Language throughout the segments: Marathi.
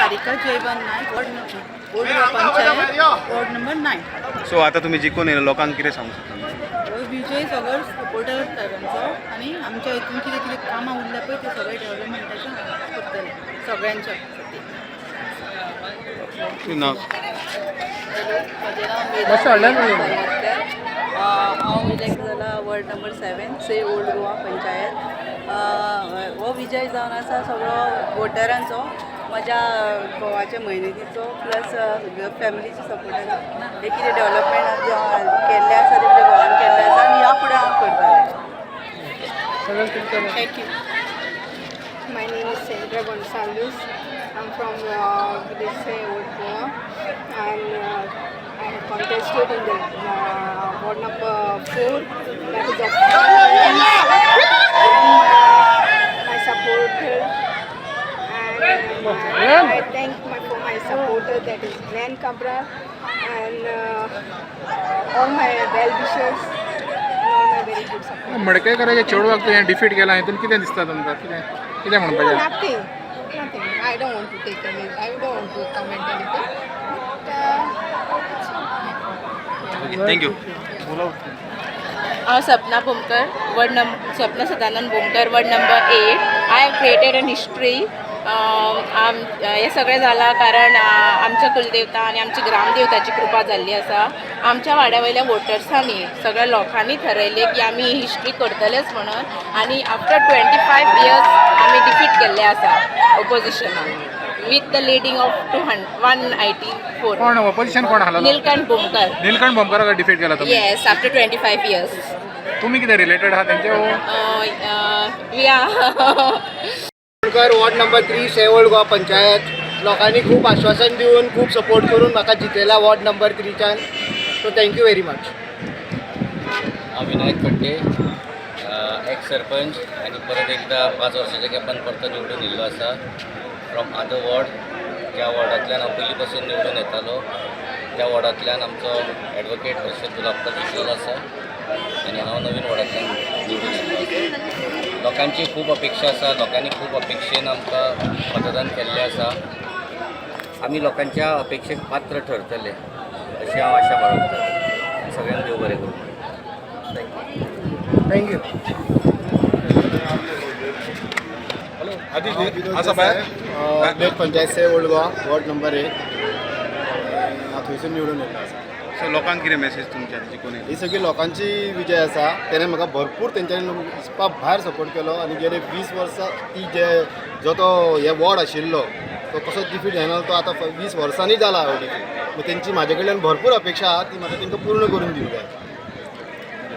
Sarika Jaywant Nayak ward panchayat ward number 9. So आता तुम्ही जिखून येयला लोकांक कितें सांगू शकता? विजय सगळो सपोर्टर आसता तांचो आनी आमच्या हितून कितें कितें कामां उरल्या पळय ते सगळे डेव्हलपमेंटाचे करतले सगळ्यांच्या खातीर. नाव हांव इलेक्ट जाला वॉर्ड नंबर 7 से ओल्ड गोवा पंचायत. हो विजय जावन आसा सगळो वोटरांचो, म्हज्या घोवाच्या मेहनतीचो प्लस फॅमिलीच्या सपोर्टाचो. हे कितें डेव्हलपमेंट केल्ले आसा ते म्हज्या घोवान केल्ले आसा आनी ह्या फुडें हांव करतलें. Thank you. My name is Sandra Gonsalves. I'm from village Old Goa, and I have contested in the ward number 4. That is my supporter, and I thank for my supporter, that is Glenn Cabral, and all my well wishers, and all my very good supporters. मडकयकराच्या चेडवाक तुवें डिफीट केला हितून कितें दिसता तुमकां? कितें म्हणपाचें? Nothing. I don't want to take any. I don't want to comment anything. But thank you. हांव Sapna Bomkar Sapna Sadanand Bomkar ward number 8. I have created an history. हे सगळें जालां कारण आमच्या कुलदेवता आनी आमची ग्रामदेवताची कृपा जाल्ली आसा. आमच्या वाड्या वयल्या वोटर्सांनी सगळ्या लोकांनी ठरयलें की आमी ही हिस्ट्री करतलेच म्हणून, आनी आफ्टर 25 years आमी डिफीट केल्ले आसा ऑपोजिशनान विथ द लिडींग ऑफ 184. कोण ऑपोजिशन कोण आसलो? नीलकंठ बोमकर. नीलकंठ बोमकाराक डिफीट केला तुम्ही? Yes, after 25 years. तुम्ही कितें रिलेटेड आहात तेंचे? Ward number 3 Seval Goa panchayat. लोकांनी खूप आश्वासन दिवन खूप सपोर्ट करून म्हाका जितयला वॉर्ड नंबर 3च्यान. So thank you very much. हांव विनायक खड्डे, एक्स सरपंच आनी परत एकदा 5 वर्सांच्या गॅपान परतो निवडून येयल्लो आसा फ्रॉम आदर वॉर्ड. ज्या वॉर्डांतल्यान हांव पयलीं पासून निवडून येतालो त्या वॉर्डांतल्यान आमचो एडवोकेट हर्षद गुलाबकर जिखलेलो आसा आनी हांव नवीन वॉर्डांतल्यान निवडून येयल्लो आसा. लोकांची खूब अपेक्षा आसा, लोकांनी खूब अपेक्षेन आमकां मतदान केल्लें आसा. आमी लोकांच्या अपेक्षेक पात्र ठरतले अशी हांव आशा बाळगतां. सगळ्यांक देव बरें करूं. थँक्यू. ब्लॉक पंचायत से ओल्ड गोवा वॉर्ड नंबर 1. हांव थंयसून निवडून येयल्लो आसा. सो लोकांक कितें मेसेज तुमच्या जिखून येयला? ही सगळी लोकांची विजय आसा. तेणें म्हाका भरपूर तेंच्यांनी हिसपा भायर सपोर्ट केलो आनी गेले 20 वर्सां जो तो हे वॉर्ड आशिल्लो तो कसो डिफीट जायना तो आतां 20 वर्सांनी जाला डिफीट. तेंची म्हाजे कडल्यान भरपूर अपेक्षा आहा ती म्हाका तेंकां पूर्ण करून दिवंक जाय.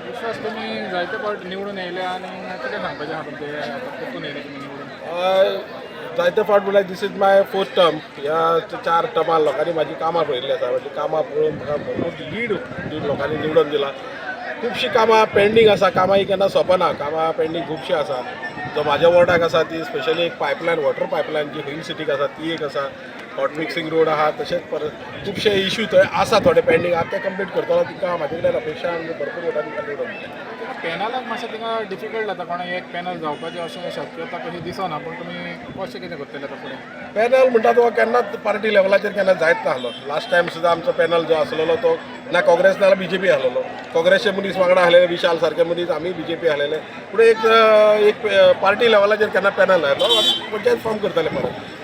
विश्वास तुमी जायते फावट निवडून येयले आनी कितें सांगपाचें आहा तुमचें परतून येयले तुमी निवडून? जायते फावट म्हळ्यार this is my 4th term. ह्या 4 टर्मान लोकांनी म्हाजी कामां पळयल्लीं आसा. म्हणजे कामां पळोवन म्हाका भरपूर लीड दिवन लोकांनी निवडून दिला. खुबशीं कामां पेंडींग आसा, कामां ही केन्ना सोंपना. कामां पेंडींग खुबशीं आसा. जो म्हाज्या वॉर्डाक आसा ती स्पेशली एक पायपलायन, वॉटर पायपलायन जी हिल सिटीक आसा ती एक आसा. हॉट मिक्सिंग रोड आहा. तशेंच परत खुबशे इश्यू थंय आसा थोडे पेंडींग आहा ते कंप्लीट करतलो. तिका म्हाजे कडल्यान अपेक्षा आनी भरपूर वोटांनी निवडून दिला. पॅनलाक मातशें थिंगा डिफिकल्ट जाता, कोणाक एक पॅनल जावपाचें अशें शक्यता कशी दिसना. पूण तुमी कशें कितें करतले आतां फुडें? पॅनल म्हणटा तो केन्नाच पार्टी लेवलाचेर केन्ना जायत नासलो. लास्ट टायम सुद्दां आमचो पॅनल जो आसलेलो तो ना काँग्रेस ना BJP आसलेलो. काँग्रेसचे मनीस वांगडा आसलेले, विशाल सारके मनीस, आमी BJP आसलेले. फुडें एक पार्टी लेवलाचेर केन्ना पॅनल आयलो आनी पंचायत फॉर्म करताले परत.